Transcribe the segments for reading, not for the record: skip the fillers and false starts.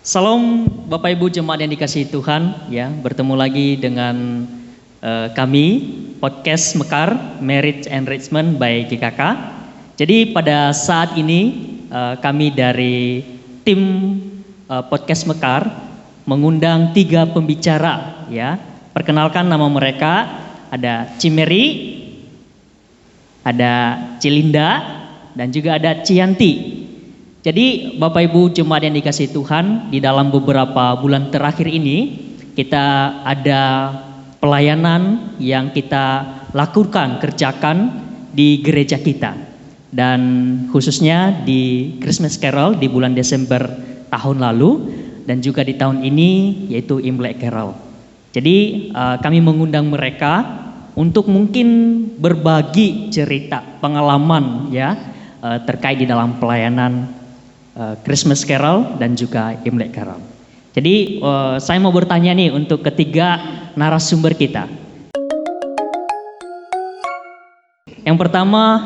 Salam Bapak Ibu jemaat yang dikasihi Tuhan, ya, bertemu lagi dengan kami podcast Mekar Marriage Enrichment by GKK. Jadi pada saat ini kami dari tim podcast Mekar mengundang 3 pembicara, ya. Perkenalkan nama mereka, ada Cimeri, ada Cilinda, dan juga ada Cianti. Jadi Bapak Ibu jemaat yang dikasihi Tuhan, di dalam beberapa bulan terakhir ini kita ada pelayanan yang kita lakukan, kerjakan di gereja kita. Dan khususnya di Christmas Carol di bulan Desember tahun lalu dan juga di tahun ini yaitu Imlek Carol. Jadi kami mengundang mereka untuk mungkin berbagi cerita pengalaman, ya, terkait di dalam pelayanan Christmas Carol dan juga Imlek Carol. Jadi saya mau bertanya nih untuk ketiga narasumber kita. Yang pertama,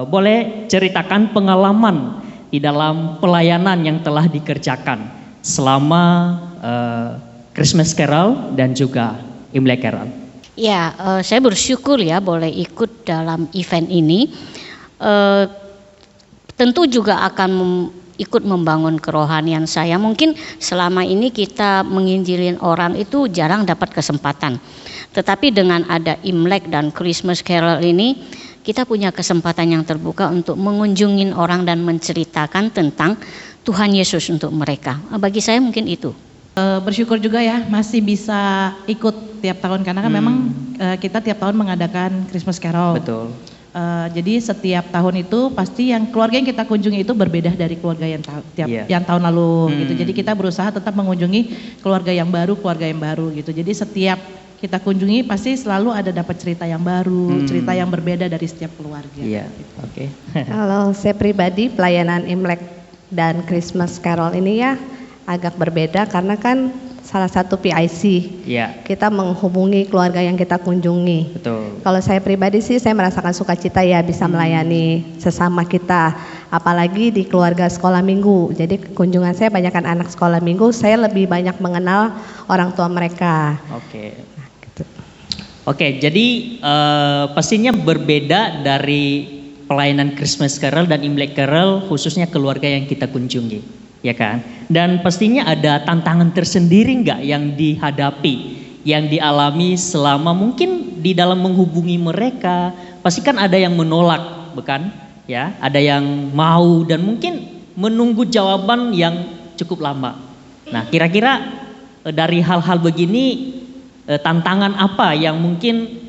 boleh ceritakan pengalaman di dalam pelayanan yang telah dikerjakan selama Christmas Carol dan juga Imlek Carol. Ya, saya bersyukur ya boleh ikut dalam event ini. Tentu juga akan ikut membangun kerohanian saya. Mungkin selama ini kita menginjilin orang itu jarang dapat kesempatan. Tetapi dengan ada Imlek dan Christmas Carol ini, kita punya kesempatan yang terbuka untuk mengunjungin orang dan menceritakan tentang Tuhan Yesus untuk mereka. Bagi saya mungkin itu. Bersyukur juga ya masih bisa ikut tiap tahun karena kan memang kita tiap tahun mengadakan Christmas Carol. Betul. Jadi setiap tahun itu pasti yang keluarga yang kita kunjungi itu berbeda dari keluarga yang tahun lalu gitu. Jadi kita berusaha tetap mengunjungi keluarga yang baru gitu. Jadi setiap kita kunjungi pasti selalu ada dapat cerita yang baru, cerita yang berbeda dari setiap keluarga. Iya. Gitu. Oke. Kalau saya pribadi pelayanan Imlek dan Christmas Carol ini ya agak berbeda karena kan salah satu PIC. Iya. Kita menghubungi keluarga yang kita kunjungi. Betul. Kalau saya pribadi sih saya merasakan sukacita ya bisa melayani sesama kita, apalagi di keluarga sekolah minggu. Jadi kunjungan saya banyakkan anak sekolah minggu, saya lebih banyak mengenal orang tua mereka. Oke. Nah, gitu. Oke, jadi pastinya berbeda dari pelayanan Christmas Carol dan Imlek Carol khususnya keluarga yang kita kunjungi. Ya kan, dan pastinya ada tantangan tersendiri nggak yang dihadapi, yang dialami selama mungkin di dalam menghubungi mereka. Pasti kan ada yang menolak, bukan? Ya, ada yang mau dan mungkin menunggu jawaban yang cukup lama. Nah, kira-kira dari hal-hal begini tantangan apa yang mungkin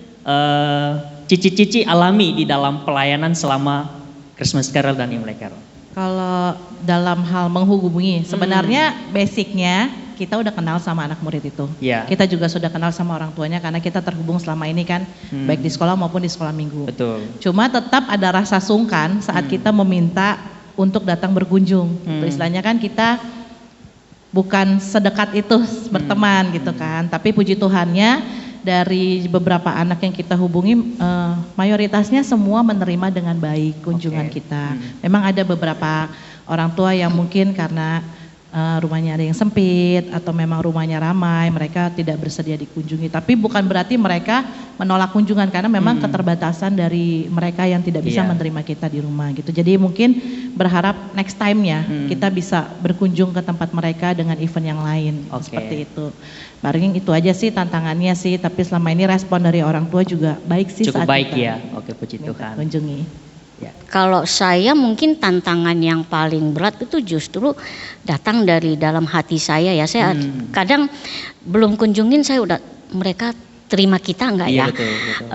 Cici alami di dalam pelayanan selama Christmas Carol dan Imlek Carol? Kalau dalam hal menghubungi, sebenarnya basicnya kita udah kenal sama anak murid itu. Yeah. Kita juga sudah kenal sama orang tuanya karena kita terhubung selama ini kan, baik di sekolah maupun di sekolah minggu. Betul. Cuma tetap ada rasa sungkan saat kita meminta untuk datang berkunjung. Istilahnya kan kita bukan sedekat itu berteman gitu kan. Tapi puji Tuhannya dari beberapa anak yang kita hubungi, mayoritasnya semua menerima dengan baik kunjungan kita. Memang ada beberapa orang tua yang mungkin karena rumahnya ada yang sempit atau memang rumahnya ramai, mereka tidak bersedia dikunjungi. Tapi bukan berarti mereka menolak kunjungan karena memang keterbatasan dari mereka yang tidak bisa menerima kita di rumah gitu. Jadi mungkin berharap next time-nya kita bisa berkunjung ke tempat mereka dengan event yang lain, seperti itu. Paling itu aja sih tantangannya sih, tapi selama ini respon dari orang tua juga baik sih. Cukup saat baik kita ya. Oke, puji Tuhan. Kunjungi. Ya. Kalau saya mungkin tantangan yang paling berat itu justru datang dari dalam hati saya ya. Saya kadang belum kunjungin saya udah mereka terima kita enggak ya? Betul, betul.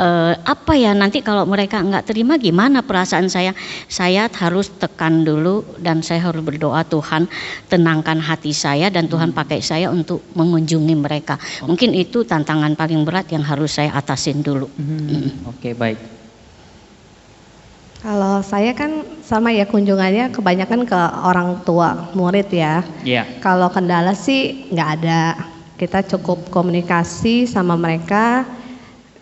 Apa ya nanti kalau mereka enggak terima gimana perasaan saya? Saya harus tekan dulu dan saya harus berdoa, Tuhan tenangkan hati saya dan Tuhan pakai saya untuk mengunjungi mereka. Mungkin itu tantangan paling berat yang harus saya atasin dulu. Oke, baik. Kalau saya kan sama ya kunjungannya kebanyakan ke orang tua murid ya. Iya. Kalau kendala sih nggak ada. Kita cukup komunikasi sama mereka.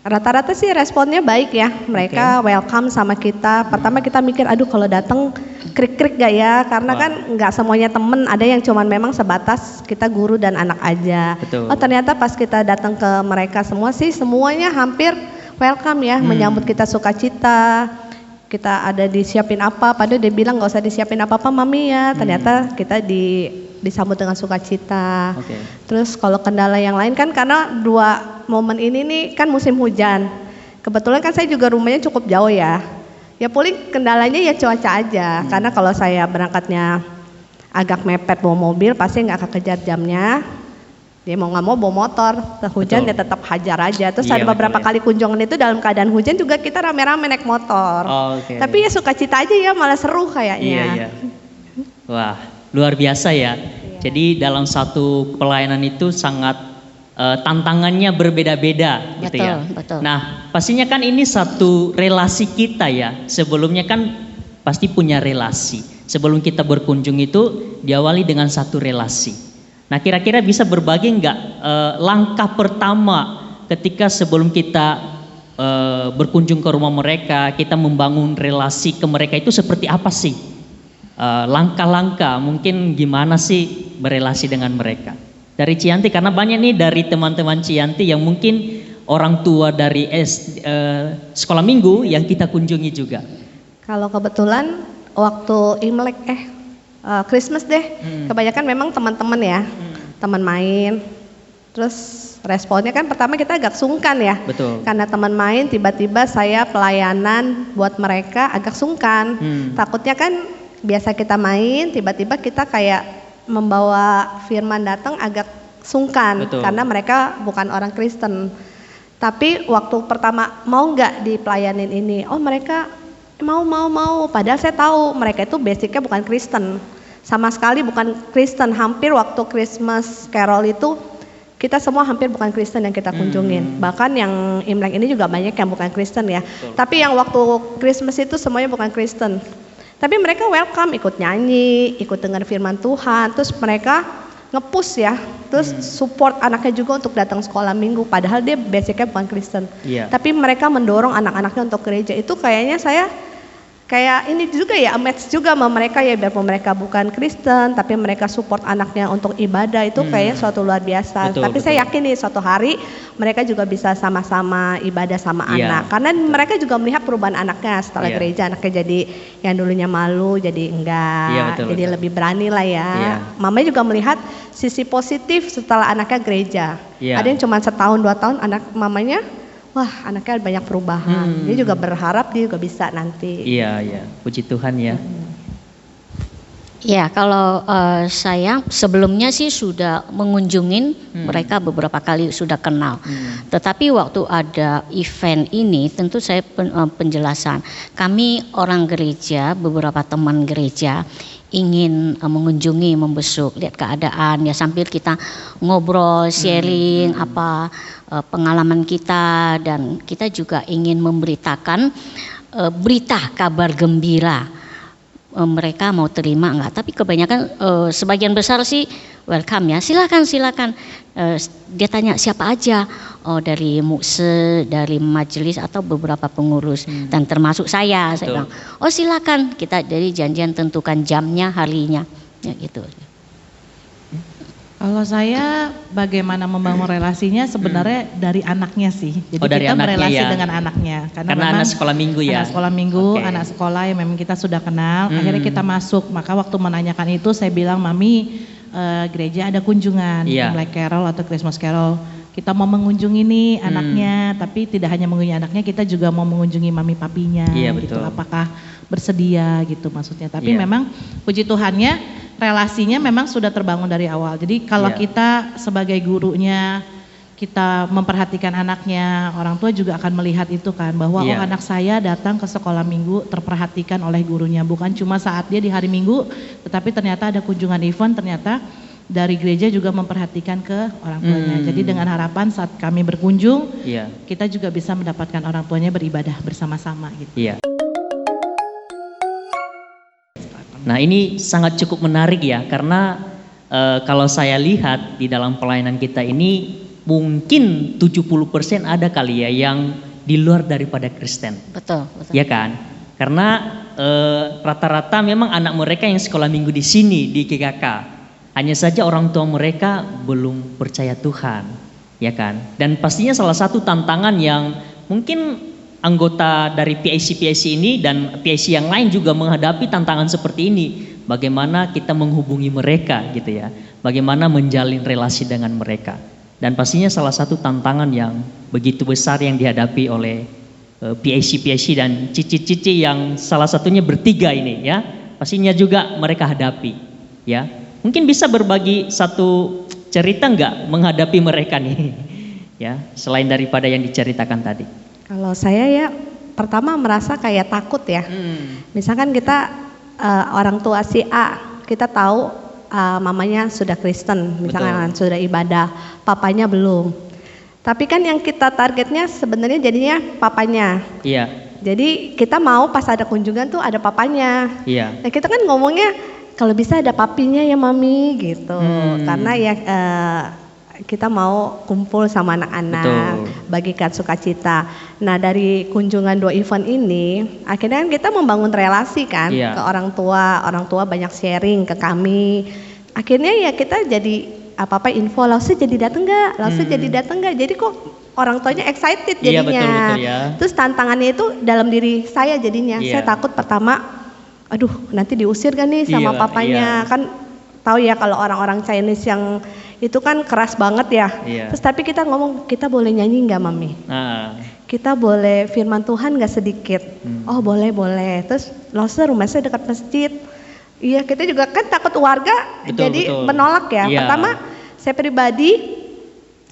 Rata-rata sih responnya baik ya. Mereka welcome sama kita. Pertama kita mikir, aduh kalau datang krik-krik gak ya? Karena kan nggak semuanya temen. Ada yang cuman memang sebatas kita guru dan anak aja. Betul. Oh ternyata pas kita datang ke mereka semua sih semuanya hampir welcome ya, menyambut kita sukacita. Kita ada disiapin apa? Padahal dia bilang nggak usah disiapin apa-apa mami ya. Ternyata kita disambut dengan sukacita. Terus kalau kendala yang lain kan karena 2 momen ini nih kan musim hujan. Kebetulan kan saya juga rumahnya cukup jauh ya. Ya paling kendalanya ya cuaca aja. Karena kalau saya berangkatnya agak mepet bawa mobil pasti nggak kekejar jamnya. Dia mau nggak mau bawa motor. Hujan ya tetap hajar aja. Terus ada beberapa kali kunjungan itu dalam keadaan hujan juga kita rame-rame naik motor. Tapi ya sukacita aja ya, malah seru kayaknya. Iya. Wah, luar biasa ya. Jadi dalam satu pelayanan itu sangat tantangannya berbeda-beda gitu ya. Betul. Nah, pastinya kan ini satu relasi kita ya. Sebelumnya kan pasti punya relasi. Sebelum kita berkunjung itu diawali dengan satu relasi. Nah, kira-kira bisa berbagi nggak langkah pertama ketika sebelum kita berkunjung ke rumah mereka, kita membangun relasi ke mereka itu seperti apa sih? Langkah-langkah mungkin gimana sih berelasi dengan mereka? Dari Cianti, karena banyak nih dari teman-teman Cianti yang mungkin orang tua dari sekolah minggu yang kita kunjungi juga. Kalau kebetulan waktu Imlek Christmas deh, kebanyakan memang teman-teman ya, teman main. Terus responnya kan pertama kita agak sungkan ya. Betul. Karena teman main tiba-tiba saya pelayanan buat mereka agak sungkan. Takutnya kan biasa kita main tiba-tiba kita kayak membawa firman datang agak sungkan. Betul. Karena mereka bukan orang Kristen. Tapi waktu pertama mau nggak dipelayanin ini, oh mereka mau. Padahal saya tahu mereka itu basicnya bukan Kristen, sama sekali bukan Kristen. Hampir waktu Christmas Carol itu kita semua hampir bukan Kristen yang kita kunjungin. Bahkan yang Imlek ini juga banyak yang bukan Kristen ya. Tapi yang waktu Christmas itu semuanya bukan Kristen. Tapi mereka welcome, ikut nyanyi, ikut dengar firman Tuhan, terus mereka nge-push ya, terus support anaknya juga untuk datang sekolah minggu, padahal dia basicnya bukan Kristen. Tapi mereka mendorong anak-anaknya untuk gereja. Itu kayaknya saya kayak ini juga ya, match juga sama mereka ya, biarpun mereka bukan Kristen, tapi mereka support anaknya untuk ibadah. Itu kayaknya suatu luar biasa. Tapi saya yakin nih suatu hari mereka juga bisa sama-sama ibadah sama anak, karena mereka juga melihat perubahan anaknya setelah gereja. Anaknya jadi yang dulunya malu jadi enggak, jadi lebih berani lah ya. Mamanya juga melihat sisi positif setelah anaknya gereja. Ada yang cuma setahun 2 tahun anak mamanya, wah anaknya banyak perubahan. Dia juga berharap dia juga bisa nanti. Iya, puji Tuhan ya. Ya, kalau saya sebelumnya sih sudah mengunjungin mereka beberapa kali, sudah kenal. Tetapi waktu ada event ini tentu saya penjelasan. Kami orang gereja, beberapa teman gereja ingin mengunjungi, membesuk, lihat keadaan ya, sambil kita ngobrol, sharing apa pengalaman kita, dan kita juga ingin memberitakan berita kabar gembira. Mereka mau terima enggak? Tapi kebanyakan sebagian besar sih welcome ya, silakan. Dia tanya siapa aja, dari mukse, dari majelis atau beberapa pengurus, dan termasuk saya bilang, oh silakan, kita jadi janjian tentukan jamnya, harinya, ya gitu. Kalau saya bagaimana membangun relasinya sebenarnya dari anaknya sih. Jadi dari kita anaknya berelasi ya. dengan anaknya. Karena anak sekolah minggu ya. Anak sekolah minggu, anak sekolah yang memang kita sudah kenal. Akhirnya kita masuk. Maka waktu menanyakan itu saya bilang, Mami, gereja ada kunjungan, Imlek Carol atau Christmas Carol. Kita mau mengunjungi nih anaknya, tapi tidak hanya mengunjungi anaknya, kita juga mau mengunjungi mami papinya. Gitu. Apakah bersedia gitu maksudnya. Tapi memang puji Tuhannya relasinya memang sudah terbangun dari awal. Jadi kalau kita sebagai gurunya, kita memperhatikan anaknya, orang tua juga akan melihat itu kan, bahwa oh anak saya datang ke sekolah minggu terperhatikan oleh gurunya, bukan cuma saat dia di hari Minggu, tetapi ternyata ada kunjungan event, ternyata dari gereja juga memperhatikan ke orang tuanya. Jadi dengan harapan saat kami berkunjung, kita juga bisa mendapatkan orang tuanya beribadah bersama-sama gitu. Nah ini sangat cukup menarik ya, karena kalau saya lihat di dalam pelayanan kita ini mungkin 70% ada kali ya yang di luar daripada Kristen. Betul, betul. Ya kan? Karena rata-rata memang anak mereka yang sekolah minggu di sini di GKK, hanya saja orang tua mereka belum percaya Tuhan, ya kan? Dan pastinya salah satu tantangan yang mungkin anggota dari PIC ini dan PIC yang lain juga menghadapi tantangan seperti ini. Bagaimana kita menghubungi mereka gitu ya? Bagaimana menjalin relasi dengan mereka? Dan pastinya salah satu tantangan yang begitu besar yang dihadapi oleh PIC dan cici-cici yang salah satunya bertiga ini ya, pastinya juga mereka hadapi ya. Mungkin bisa berbagi satu cerita enggak menghadapi mereka nih ya, selain daripada yang diceritakan tadi. Kalau saya ya pertama merasa kayak takut ya. Misalkan kita orang tua si A, kita tahu mamanya sudah Kristen, misalkan sudah ibadah, papanya belum. Tapi kan yang kita targetnya sebenarnya jadinya papanya. Iya. Jadi kita mau pas ada kunjungan tuh ada papanya. Iya. Nah kita kan ngomongnya kalau bisa ada papinya ya mami gitu. Karena ya kita mau kumpul sama anak-anak, bagikan sukacita. Nah dari kunjungan 2 event ini, akhirnya kan kita membangun relasi kan ke orang tua banyak sharing ke kami. Akhirnya ya kita jadi apa-apa info, Lause jadi dateng nggak? Jadi kok orang tuanya excited jadinya. Iya, betul, ya. Terus tantangannya itu dalam diri saya jadinya. Saya takut pertama, aduh nanti diusir kan nih sama papanya. Kan tahu ya kalau orang-orang Chinese yang itu kan keras banget ya. Terus tapi kita ngomong, kita boleh nyanyi nggak mami? Kita boleh firman Tuhan nggak sedikit? Oh boleh. Terus Lause rumah saya dekat masjid. Iya kita juga kan takut warga jadi menolak ya. Pertama saya pribadi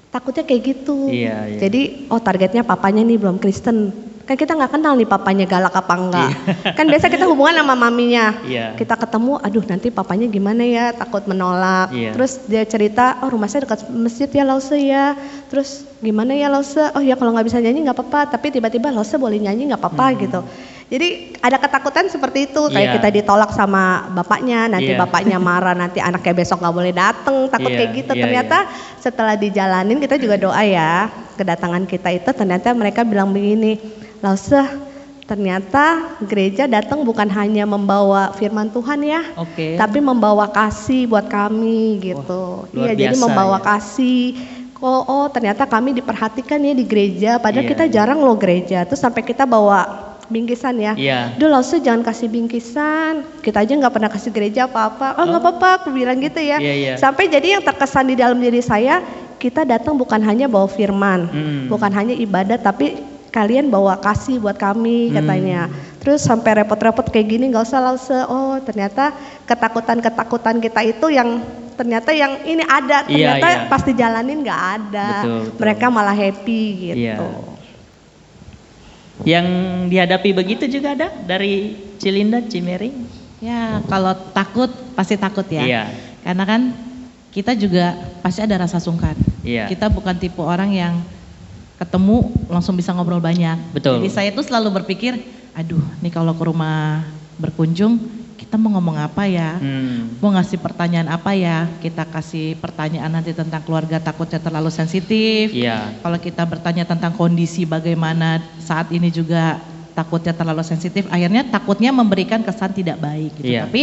takutnya kayak gitu. Jadi targetnya papanya nih belum Kristen. Kan kita nggak kenal nih papanya galak apa enggak. Kan biasa kita hubungan sama maminya. Kita ketemu, aduh nanti papanya gimana ya, takut menolak. Terus dia cerita, oh rumah saya dekat masjid ya Lause ya. Terus gimana ya Lause? Oh ya kalau nggak bisa nyanyi nggak apa-apa. Tapi tiba-tiba Lause boleh nyanyi nggak apa-apa gitu. Jadi ada ketakutan seperti itu, kayak kita ditolak sama bapaknya, nanti bapaknya marah, nanti anaknya besok nggak boleh datang, takut kayak gitu. Ternyata setelah dijalanin kita juga doa ya, kedatangan kita itu ternyata mereka bilang begini, Lause ternyata gereja datang bukan hanya membawa firman Tuhan ya, tapi membawa kasih buat kami gitu. Iya jadi membawa kasih. Oh ternyata kami diperhatikan ya di gereja, padahal kita jarang loh gereja. Terus sampai kita bawa bingkisan ya. Duh Lause jangan kasih bingkisan. Kita aja nggak pernah kasih gereja apa-apa. Oh nggak apa-apa, aku bilang gitu ya. Sampai jadi yang terkesan di dalam diri saya, kita datang bukan hanya bawa firman, bukan hanya ibadah, tapi kalian bawa kasih buat kami katanya. Terus sampai repot-repot kayak gini nggak usah Lause. Oh ternyata ketakutan kita itu yang ternyata yang ini ada, ternyata pas dijalanin nggak ada. Mereka malah happy gitu. Yang dihadapi begitu juga ada dari Cilinda, Cimeri? Ya kalau takut pasti takut ya. Karena kan kita juga pasti ada rasa sungkan. Kita bukan tipe orang yang ketemu langsung bisa ngobrol banyak. Jadi saya tuh selalu berpikir, aduh nih kalau ke rumah berkunjung kita mau ngomong apa ya, mau ngasih pertanyaan apa ya, kita kasih pertanyaan nanti tentang keluarga takutnya terlalu sensitif. Kalau kita bertanya tentang kondisi bagaimana saat ini juga takutnya terlalu sensitif, akhirnya takutnya memberikan kesan tidak baik gitu. Tapi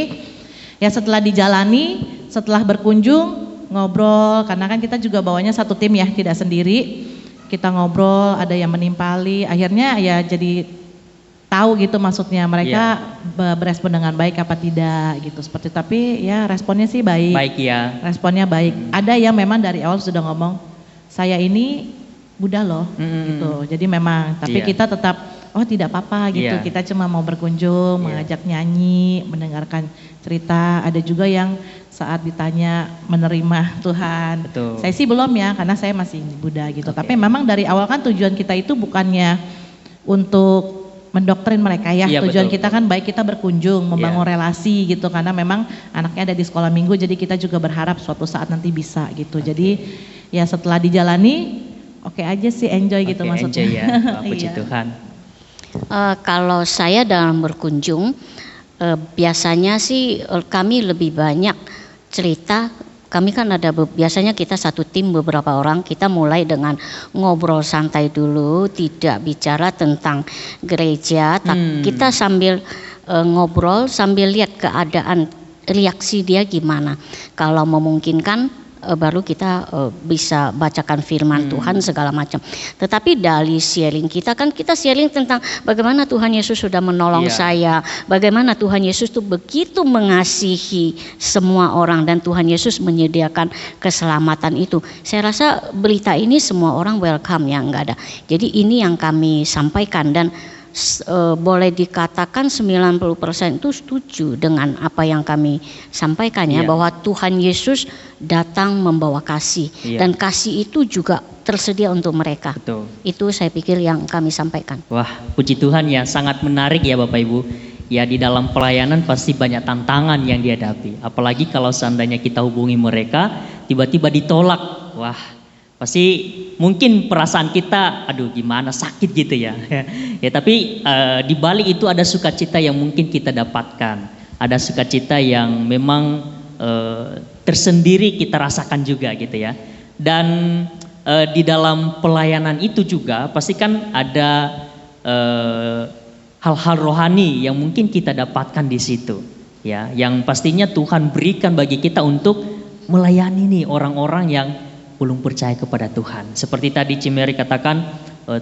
ya setelah dijalani, setelah berkunjung, ngobrol, karena kan kita juga bawanya satu tim ya, tidak sendiri. Kita ngobrol, ada yang menimpali, akhirnya ya jadi tahu gitu maksudnya mereka berespon dengan baik apa tidak gitu seperti. Tapi ya responnya sih baik. Responnya baik. Ada yang memang dari awal sudah ngomong saya ini Buddha loh gitu. Jadi memang tapi kita tetap tidak apa-apa gitu. Kita cuma mau berkunjung, mengajak nyanyi, mendengarkan cerita. Ada juga yang saat ditanya menerima Tuhan. Saya sih belum ya karena saya masih Buddha gitu. Tapi memang dari awal kan tujuan kita itu bukannya untuk mendoktrin mereka ya. Tujuan kita kan baik, kita berkunjung, membangun relasi gitu, karena memang anaknya ada di sekolah minggu, jadi kita juga berharap suatu saat nanti bisa gitu. Jadi ya setelah dijalani oke aja sih, enjoy gitu maksudnya. Enjoy ya, puji Tuhan. Kalau saya dalam berkunjung biasanya sih kami lebih banyak cerita kami kan ada biasanya kita satu tim beberapa orang, kita mulai dengan ngobrol santai dulu, tidak bicara tentang gereja, kita sambil ngobrol sambil lihat keadaan reaksi dia gimana. Kalau memungkinkan baru kita bisa bacakan firman Tuhan segala macam. Tetapi dari sharing kita kan kita sharing tentang bagaimana Tuhan Yesus sudah menolong saya, bagaimana Tuhan Yesus tuh begitu mengasihi semua orang dan Tuhan Yesus menyediakan keselamatan itu. Saya rasa berita ini semua orang welcome ya, enggak ada. Jadi ini yang kami sampaikan dan boleh dikatakan 90% itu setuju dengan apa yang kami sampaikan ya, bahwa Tuhan Yesus datang membawa kasih dan kasih itu juga tersedia untuk mereka. Betul. Itu saya pikir yang kami sampaikan. Wah, puji Tuhan ya, sangat menarik ya Bapak Ibu. Ya, di dalam pelayanan pasti banyak tantangan yang dihadapi. Apalagi kalau seandainya kita hubungi mereka tiba-tiba ditolak. Wah, pasti mungkin perasaan kita, aduh gimana, sakit gitu ya. Ya tapi di balik itu ada sukacita yang mungkin kita dapatkan. Ada sukacita yang memang tersendiri kita rasakan juga gitu ya. Dan di dalam pelayanan itu juga pasti kan ada hal-hal rohani yang mungkin kita dapatkan di situ. Ya, yang pastinya Tuhan berikan bagi kita untuk melayani nih orang-orang yang belum percaya kepada Tuhan. Seperti tadi Cimeri katakan,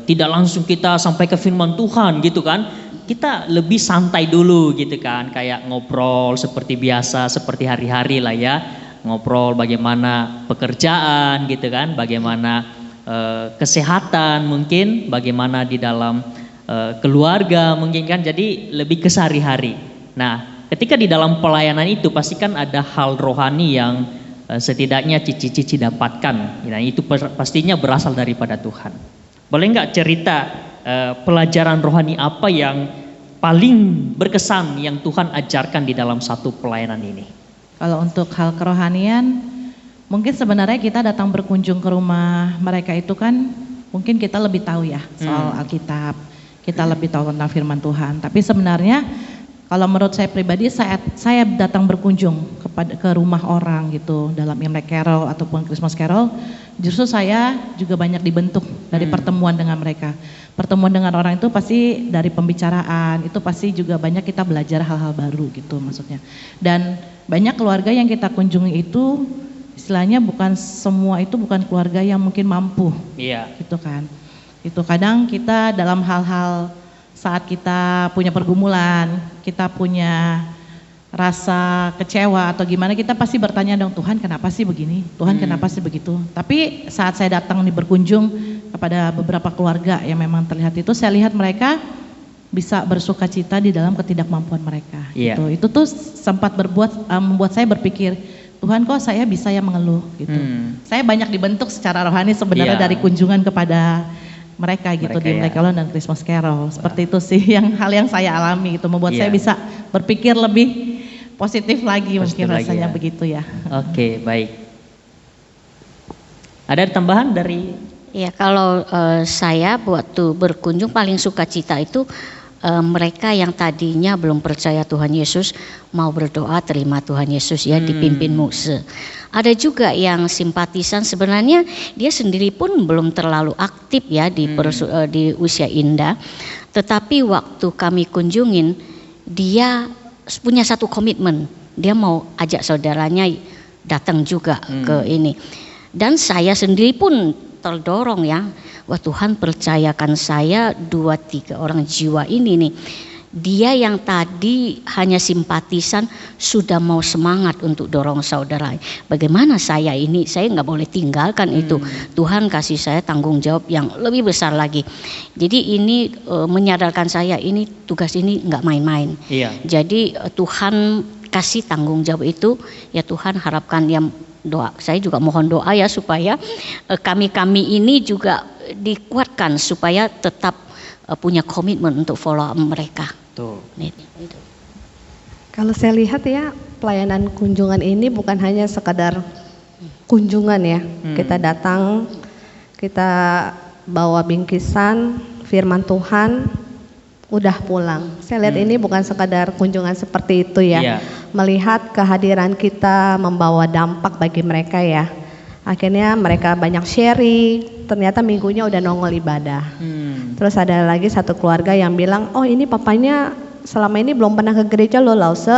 tidak langsung kita sampai ke firman Tuhan gitu kan. Kita lebih santai dulu gitu kan, kayak ngobrol seperti biasa, seperti hari-hari lah ya. Ngobrol bagaimana pekerjaan gitu kan, bagaimana kesehatan mungkin, bagaimana di dalam keluarga mungkin kan, jadi lebih ke sehari-hari. Nah, ketika di dalam pelayanan itu pasti kan ada hal rohani yang setidaknya cici-cici dapatkan. Nah, itu pastinya berasal daripada Tuhan. Boleh nggak cerita pelajaran rohani apa yang paling berkesan yang Tuhan ajarkan di dalam satu pelayanan ini? Kalau untuk hal kerohanian, mungkin sebenarnya kita datang berkunjung ke rumah mereka itu kan mungkin kita lebih tahu ya soal Alkitab, kita lebih tahu tentang firman Tuhan. Tapi sebenarnya kalau menurut saya pribadi, saat saya datang berkunjung ke rumah orang gitu dalam Imlek Carol ataupun Christmas Carol, justru saya juga banyak dibentuk dari pertemuan dengan mereka. Pertemuan dengan orang itu pasti dari pembicaraan, itu pasti juga banyak kita belajar hal-hal baru gitu maksudnya. Dan banyak keluarga yang kita kunjungi itu istilahnya bukan semua itu bukan keluarga yang mungkin mampu. Gitu kan. Itu kadang kita dalam hal-hal saat kita punya pergumulan, kita punya rasa kecewa atau gimana, kita pasti bertanya dong, Tuhan kenapa sih begini? Tuhan kenapa sih begitu? Tapi saat saya datang berkunjung kepada beberapa keluarga yang memang terlihat itu, saya lihat mereka bisa bersuka cita di dalam ketidakmampuan mereka. Gitu. Itu tuh sempat membuat saya berpikir, Tuhan kok saya bisa ya mengeluh gitu. Saya banyak dibentuk secara rohani sebenarnya dari kunjungan kepada mereka gitu di Imlek Carol dan Christmas Carol. Seperti itu sih hal yang saya alami itu membuat saya bisa berpikir lebih positif lagi mungkin rasanya begitu ya. Oke, baik. Ada tambahan dari? Ya, kalau saya waktu berkunjung paling sukacita itu mereka yang tadinya belum percaya Tuhan Yesus mau berdoa terima Tuhan Yesus ya dipimpin Muse. Ada juga yang simpatisan, sebenarnya dia sendiri pun belum terlalu aktif ya di usia indah, tetapi waktu kami kunjungin dia punya satu komitmen, dia mau ajak saudaranya datang juga ke ini. Dan saya sendiri pun terdorong ya, wah Tuhan percayakan saya 2-3 orang jiwa ini nih. Dia yang tadi hanya simpatisan sudah mau semangat untuk dorong saudara. Bagaimana saya ini, saya nggak boleh tinggalkan itu. Tuhan kasih saya tanggung jawab yang lebih besar lagi. Jadi ini menyadarkan saya ini tugas ini nggak main-main. Jadi Tuhan kasih tanggung jawab itu, ya Tuhan harapkan yang doa. Saya juga mohon doa ya supaya kami ini juga dikuatkan supaya tetap punya komitmen untuk follow up mereka. Kalau saya lihat ya, pelayanan kunjungan ini bukan hanya sekadar kunjungan ya. Kita datang, kita bawa bingkisan, firman Tuhan, udah pulang. Saya lihat ini bukan sekadar kunjungan seperti itu ya. melihat kehadiran kita membawa dampak bagi mereka ya. Akhirnya mereka banyak sharing, ternyata minggunya udah nongol ibadah. Terus ada lagi satu keluarga yang bilang, oh ini papanya selama ini belum pernah ke gereja loh Lause.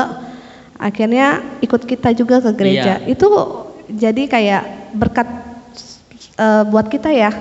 Akhirnya ikut kita juga ke gereja. Itu jadi kayak berkat buat kita ya.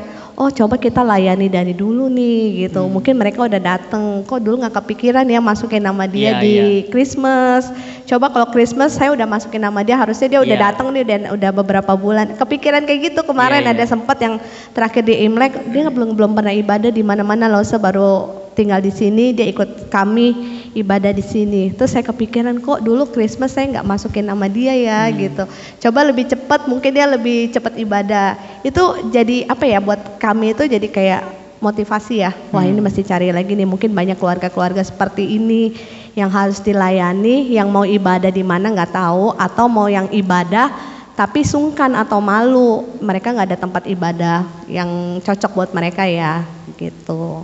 Oh coba kita layani dari dulu nih gitu. Mungkin mereka udah dateng, kok dulu nggak kepikiran ya masukin nama dia di Christmas. Coba kalau Christmas saya udah masukin nama dia, harusnya dia udah dateng nih dan udah beberapa bulan. Kepikiran kayak gitu kemarin ada sempat yang terakhir di Imlek dia belum pernah ibadah di mana-mana loh, baru tinggal di sini, dia ikut kami ibadah di sini. Terus saya kepikiran kok dulu Christmas saya nggak masukin nama dia ya gitu. Coba lebih cepat, mungkin dia lebih cepat ibadah. Itu jadi apa ya buat kami itu jadi kayak motivasi ya. Wah ini mesti cari lagi nih. Mungkin banyak keluarga-keluarga seperti ini yang harus dilayani, yang mau ibadah di mana nggak tahu, atau mau yang ibadah tapi sungkan atau malu, mereka nggak ada tempat ibadah yang cocok buat mereka ya gitu.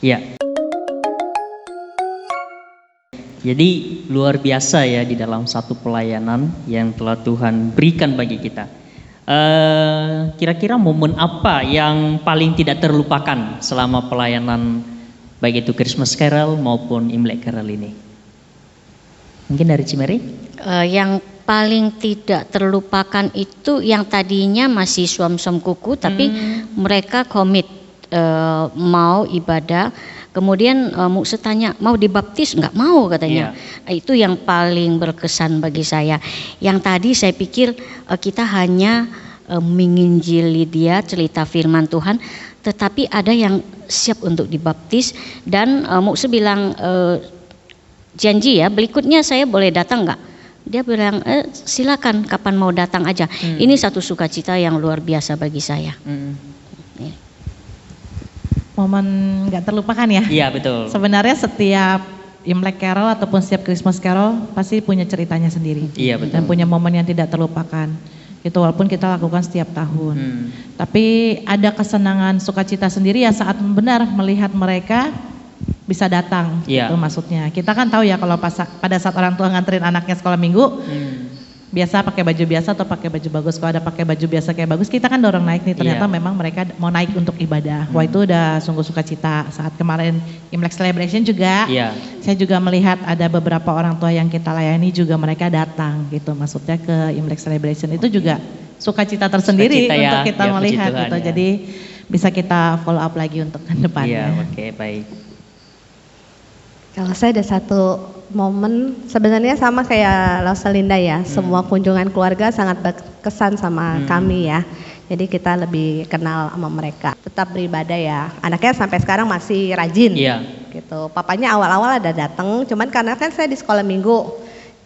Iya. Jadi luar biasa ya di dalam satu pelayanan yang telah Tuhan berikan bagi kita. Kira-kira momen apa yang paling tidak terlupakan selama pelayanan baik itu Christmas Carol maupun Imlek Carol ini? Mungkin dari Cimeri? Yang paling tidak terlupakan itu yang tadinya masih suam-suam kuku tapi mereka komit mau ibadah. Kemudian Mukse tanya mau dibaptis, nggak mau katanya. Itu yang paling berkesan bagi saya. Yang tadi saya pikir kita hanya menginjili dia cerita firman Tuhan, tetapi ada yang siap untuk dibaptis dan Mukse bilang janji ya berikutnya saya boleh datang nggak? Dia bilang silakan kapan mau datang aja. Ini satu sukacita yang luar biasa bagi saya. Momen nggak terlupakan ya? Iya betul. Sebenarnya setiap Imlek Carol ataupun setiap Christmas Carol pasti punya ceritanya sendiri. Iya betul. Dan punya momen yang tidak terlupakan. Itu walaupun kita lakukan setiap tahun. Tapi ada kesenangan sukacita sendiri ya saat benar melihat mereka bisa datang. Itu maksudnya. Kita kan tahu ya kalau pada saat orang tua nganterin anaknya sekolah minggu, biasa pakai baju biasa atau pakai baju bagus. Kalau ada pakai baju biasa kayak bagus, kita kan dorong naik nih. Ternyata memang mereka mau naik untuk ibadah. Wah itu udah sungguh sukacita. Saat kemarin Imlek Celebration juga, saya juga melihat ada beberapa orang tua yang kita layani juga mereka datang gitu. Maksudnya ke Imlek Celebration itu juga sukacita tersendiri untuk kita melihat gitu. Jadi bisa kita follow up lagi untuk ke depannya. Oke, baik. Kalau saya ada satu momen sebenarnya sama kayak Lauselinda ya, semua kunjungan keluarga sangat berkesan sama kami ya. Jadi kita lebih kenal sama mereka. Tetap beribadah ya. Anaknya sampai sekarang masih rajin. Gitu. Papanya awal-awal ada datang, cuman karena kan saya di sekolah minggu.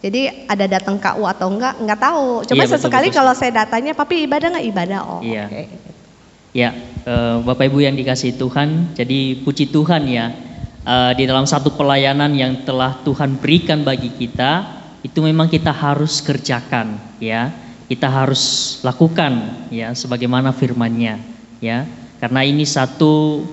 Jadi ada datang KU atau enggak tahu. Cuma sesekali kalau saya datanya, "Papi ibadah enggak?" Ibadah. Oh, oke. Ya, Bapak Ibu yang dikasihi Tuhan, jadi puji Tuhan ya. Di dalam satu pelayanan yang telah Tuhan berikan bagi kita, itu memang kita harus kerjakan ya, kita harus lakukan ya sebagaimana firman-Nya ya, karena ini satu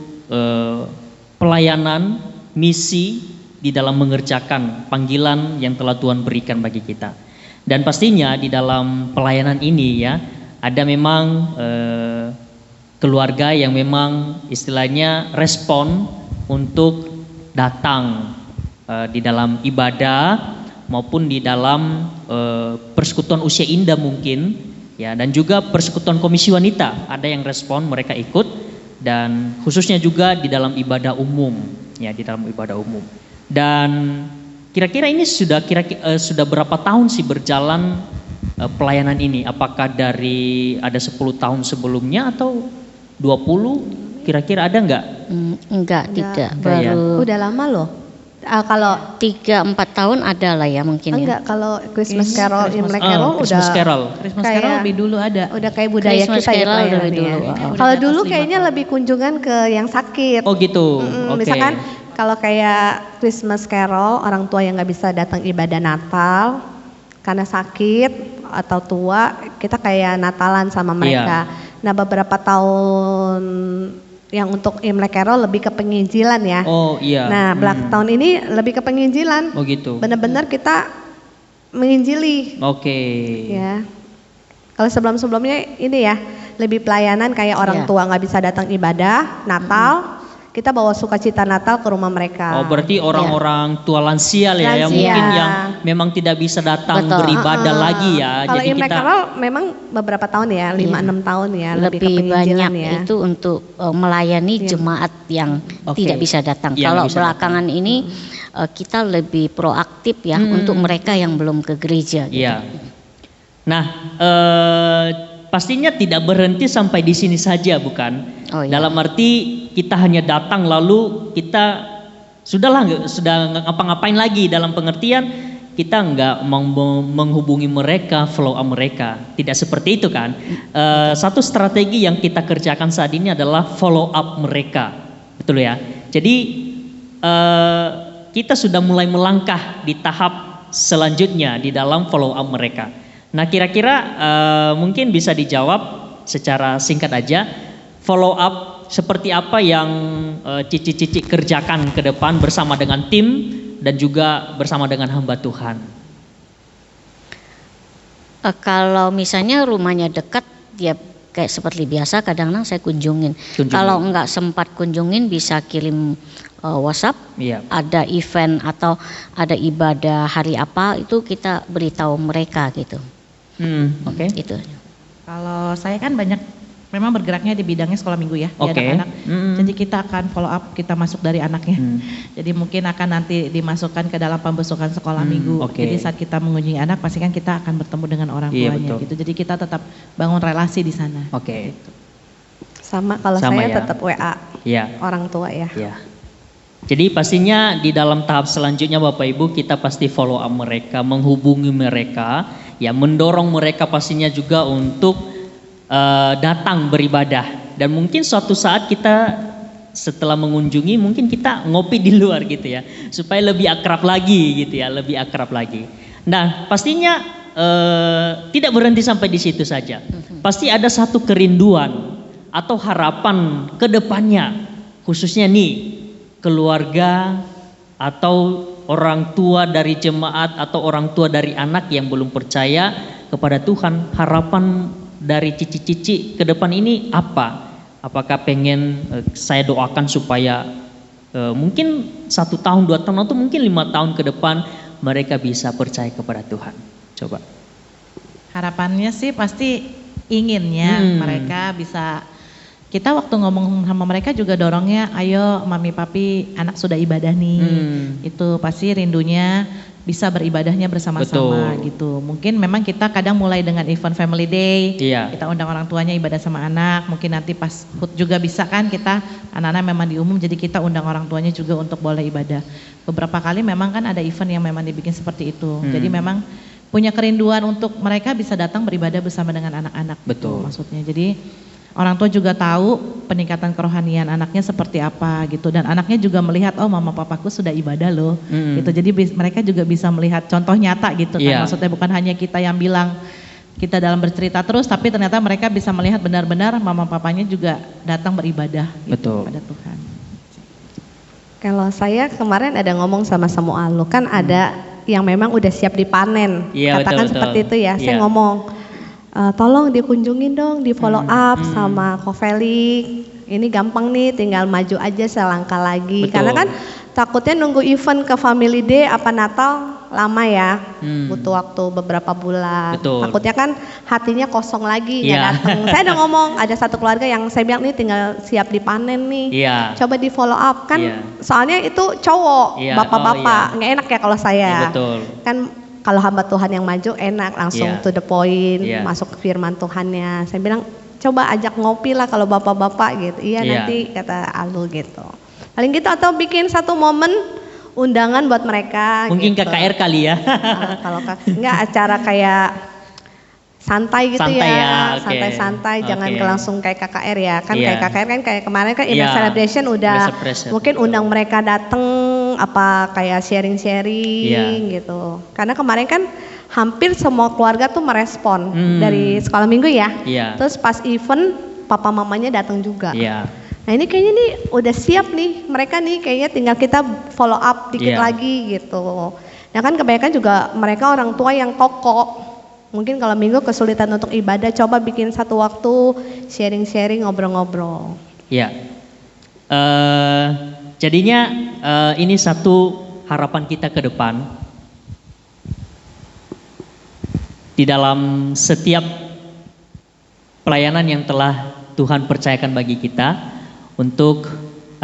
pelayanan misi di dalam mengerjakan panggilan yang telah Tuhan berikan bagi kita. Dan pastinya di dalam pelayanan ini ya, ada memang keluarga yang memang istilahnya respon untuk datang di dalam ibadah maupun di dalam persekutuan usia indah mungkin ya, dan juga persekutuan komisi wanita ada yang respon mereka ikut, dan khususnya juga di dalam ibadah umum ya, di dalam ibadah umum. Dan kira-kira ini sudah berapa tahun sih berjalan pelayanan ini? Apakah dari ada 10 tahun sebelumnya atau 20? Kira-kira ada enggak? Tidak. Baru. Udah lama loh. Kalau 3-4 tahun ada lah ya mungkin. Enggak, kalau Christmas Carol, Imlek Carol Christmas udah. Carol. Christmas Carol lebih dulu ada. Udah kayak budaya Christmas kita Carol ya lebih dulu. Kalau dulu kayaknya lebih kunjungan ke yang sakit. Oh gitu. Misalkan kalau kayak Christmas Carol, orang tua yang nggak bisa datang ibadah Natal karena sakit atau tua, kita kayak Natalan sama mereka. Nah beberapa tahun yang untuk Imlek Carol lebih ke penginjilan ya. Oh iya. Nah belakang tahun ini lebih ke penginjilan. Oh gitu. Benar-benar kita menginjili. Oke. Ya. Kalau sebelum-sebelumnya ini ya lebih pelayanan kayak orang tua nggak bisa datang ibadah Natal, kita bawa sukacita Natal ke rumah mereka. Oh, berarti orang-orang tua lansia ya, yang mungkin yang memang tidak bisa datang beribadah lagi ya. Kalau Jadi Imlek kita Carol memang beberapa tahun ya, 5-6 tahun ya, lebih ke banyak ya. itu untuk melayani jemaat yang tidak bisa datang. Kalau belakangan ini kita lebih proaktif ya untuk mereka yang belum ke gereja. Gitu. Iya. Nah, pastinya tidak berhenti sampai di sini saja, bukan? Oh, iya. Dalam arti kita hanya datang lalu kita sudah ngapa-ngapain lagi, dalam pengertian kita nggak menghubungi mereka, follow up mereka. Tidak seperti itu kan? Satu strategi yang kita kerjakan saat ini adalah follow up mereka, betul ya? Jadi kita sudah mulai melangkah di tahap selanjutnya di dalam follow up mereka. Nah, kira-kira mungkin bisa dijawab secara singkat aja, follow up seperti apa yang Cici kerjakan ke depan bersama dengan tim dan juga bersama dengan hamba Tuhan. Kalau misalnya rumahnya dekat, ya kayak seperti biasa kadang-kadang saya kunjungin. Kalau enggak sempat kunjungin bisa kirim WhatsApp. Ada event atau ada ibadah hari apa itu kita beritahu mereka gitu. Oke. Itu. Kalau saya kan banyak memang bergeraknya di bidangnya sekolah minggu ya, di anak-anak. Jadi kita akan follow up, kita masuk dari anaknya. Jadi mungkin akan nanti dimasukkan ke dalam pembesokan sekolah minggu. Jadi saat kita mengunjungi anak, pasti kan kita akan bertemu dengan orang tuanya gitu. Jadi kita tetap bangun relasi di sana. Gitu. Sama kalau saya tetap WA orang tua ya. Jadi pastinya di dalam tahap selanjutnya Bapak Ibu kita pasti follow up mereka, menghubungi mereka, ya mendorong mereka pastinya juga untuk datang beribadah. Dan mungkin suatu saat kita setelah mengunjungi mungkin kita ngopi di luar gitu ya, supaya lebih akrab lagi gitu ya, lebih akrab lagi. Nah pastinya tidak berhenti sampai di situ saja. Pasti ada satu kerinduan atau harapan ke depannya, khususnya nih keluarga atau orang tua dari jemaat atau orang tua dari anak yang belum percaya kepada Tuhan. Harapan dari Cici ke depan ini apa? Apakah pengen saya doakan supaya mungkin 1 tahun, 2 tahun atau mungkin 5 tahun ke depan mereka bisa percaya kepada Tuhan? Coba. Harapannya sih pasti inginnya mereka bisa. Kita waktu ngomong sama mereka juga dorongnya, ayo mami papi anak sudah ibadah nih. Itu pasti rindunya bisa beribadahnya bersama-sama gitu. Mungkin memang kita kadang mulai dengan event family day, kita undang orang tuanya ibadah sama anak. Mungkin nanti pas HUT juga bisa kan kita, anak-anak memang di umum jadi kita undang orang tuanya juga untuk boleh ibadah. Beberapa kali memang kan ada event yang memang dibikin seperti itu. Jadi memang punya kerinduan untuk mereka bisa datang beribadah bersama dengan anak-anak. Betul. Maksudnya jadi orang tua juga tahu peningkatan kerohanian anaknya seperti apa gitu, dan anaknya juga melihat, oh mama papaku sudah ibadah loh gitu. Jadi mereka juga bisa melihat contoh nyata gitu kan. Maksudnya bukan hanya kita yang bilang kita dalam bercerita terus, tapi ternyata mereka bisa melihat benar-benar mama papanya juga datang beribadah gitu pada Tuhan. Kalau saya kemarin ada ngomong sama Samuel, kan ada yang memang udah siap dipanen, katakan seperti itu ya. Saya ngomong, tolong dikunjungin dong, di follow up sama Kofelik. Ini gampang nih, tinggal maju aja selangkah lagi. Karena kan takutnya nunggu event ke family day apa Natal lama ya, butuh waktu beberapa bulan. Takutnya kan hatinya kosong lagi nggak datang. Saya udah ngomong, ada satu keluarga yang saya bilang nih tinggal siap dipanen nih. Coba di follow up kan, soalnya itu cowok, bapak-bapak, nggak enak ya kalau saya. Kan kalau hamba Tuhan yang maju enak, langsung to the point, masuk ke firman Tuhannya. Saya bilang coba ajak ngopi lah kalau bapak-bapak gitu. Nanti kata Alu gitu. Paling gitu, atau bikin satu momen undangan buat mereka. Mungkin gitu. KKR kali ya. Kalau enggak acara kayak santai gitu santai-santai, jangan langsung kayak KKR ya. Kan kayak KKR kan kayak kemarin kan event celebration udah mungkin undang mereka datang apa kayak sharing-sharing gitu. Karena kemarin kan hampir semua keluarga tuh merespon dari sekolah minggu ya. Terus pas event papa mamanya datang juga. Nah ini kayaknya nih udah siap nih mereka nih, kayaknya tinggal kita follow up dikit lagi gitu. Ya kan kebanyakan juga mereka orang tua yang koko. Mungkin kalau minggu kesulitan untuk ibadah, coba bikin satu waktu sharing-sharing, ngobrol-ngobrol. Ya, jadinya ini satu harapan kita ke depan. Di dalam setiap pelayanan yang telah Tuhan percayakan bagi kita untuk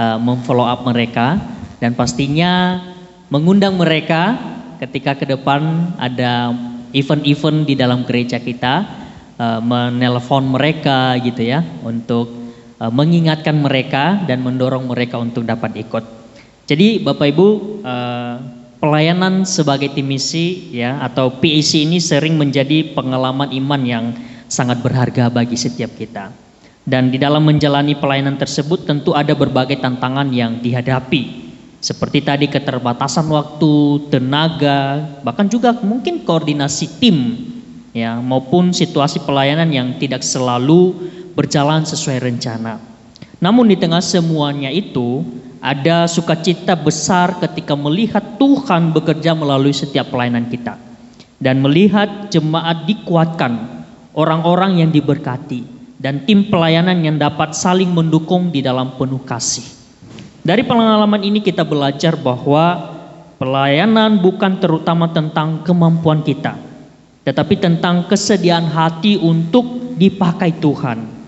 memfollow up mereka, dan pastinya mengundang mereka ketika ke depan ada event-event di dalam gereja kita, menelpon mereka gitu ya, untuk mengingatkan mereka dan mendorong mereka untuk dapat ikut. Jadi Bapak Ibu, pelayanan sebagai tim misi ya atau PAC ini sering menjadi pengalaman iman yang sangat berharga bagi setiap kita. Dan di dalam menjalani pelayanan tersebut tentu ada berbagai tantangan yang dihadapi. Seperti tadi keterbatasan waktu, tenaga, bahkan juga mungkin koordinasi tim ya, maupun situasi pelayanan yang tidak selalu berjalan sesuai rencana. Namun di tengah semuanya itu ada sukacita besar ketika melihat Tuhan bekerja melalui setiap pelayanan kita dan melihat jemaat dikuatkan, orang-orang yang diberkati, dan tim pelayanan yang dapat saling mendukung di dalam penuh kasih. Dari pengalaman ini kita belajar bahwa pelayanan bukan terutama tentang kemampuan kita, tetapi tentang kesediaan hati untuk dipakai Tuhan.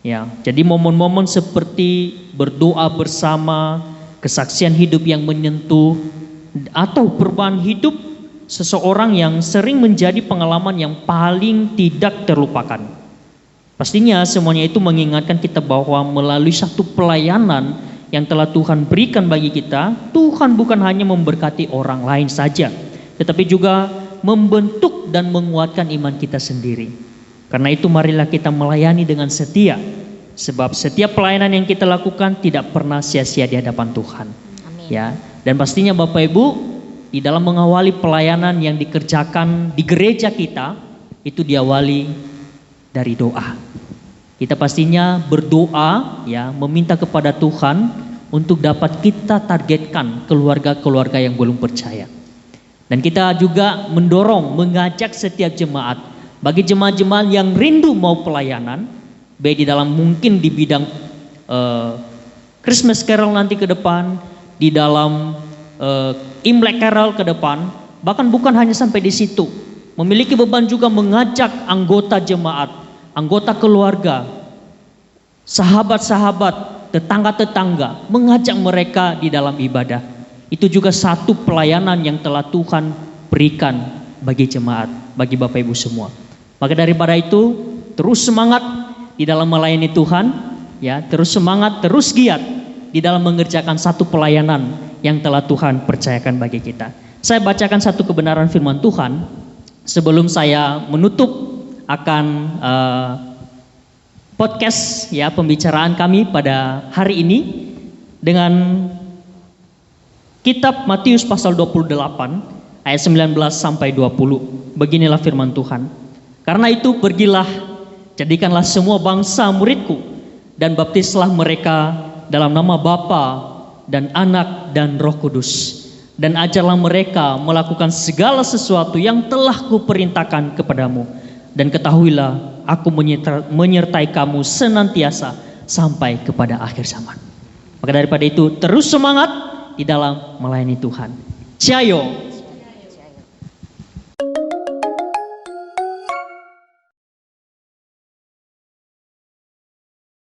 Ya, jadi momen-momen seperti berdoa bersama, kesaksian hidup yang menyentuh, atau perubahan hidup seseorang yang sering menjadi pengalaman yang paling tidak terlupakan. Pastinya semuanya itu mengingatkan kita bahwa melalui satu pelayanan yang telah Tuhan berikan bagi kita, Tuhan bukan hanya memberkati orang lain saja, tetapi juga membentuk dan menguatkan iman kita sendiri. Karena itu marilah kita melayani dengan setia, sebab setiap pelayanan yang kita lakukan tidak pernah sia-sia di hadapan Tuhan. Amin. Ya, dan pastinya Bapak Ibu, di dalam mengawali pelayanan yang dikerjakan di gereja kita, itu diawali dari doa. Kita pastinya berdoa ya, meminta kepada Tuhan untuk dapat kita targetkan keluarga-keluarga yang belum percaya. Dan kita juga mendorong, mengajak setiap jemaat, bagi jemaat-jemaat yang rindu mau pelayanan, baik di dalam mungkin di bidang Christmas Carol nanti ke depan, di dalam Imlek Carol ke depan, bahkan bukan hanya sampai di situ, memiliki beban juga mengajak anggota jemaat, anggota keluarga, sahabat-sahabat, tetangga-tetangga, mengajak mereka di dalam ibadah. Itu juga satu pelayanan yang telah Tuhan berikan bagi jemaat, bagi Bapak Ibu semua. Maka daripada itu, terus semangat di dalam melayani Tuhan, ya, terus semangat, terus giat di dalam mengerjakan satu pelayanan yang telah Tuhan percayakan bagi kita. Saya bacakan satu kebenaran firman Tuhan sebelum saya menutup akan podcast ya pembicaraan kami pada hari ini dengan kitab Matius pasal 28 ayat 19 sampai 20. Beginilah firman Tuhan. Karena itu pergilah, jadikanlah semua bangsa muridku, dan baptislah mereka dalam nama Bapa dan Anak dan Roh Kudus, dan ajarlah mereka melakukan segala sesuatu yang telah kuperintahkan kepadamu, dan ketahuilah aku menyertai kamu senantiasa sampai kepada akhir zaman. Maka daripada itu terus semangat di dalam melayani Tuhan. Ciao.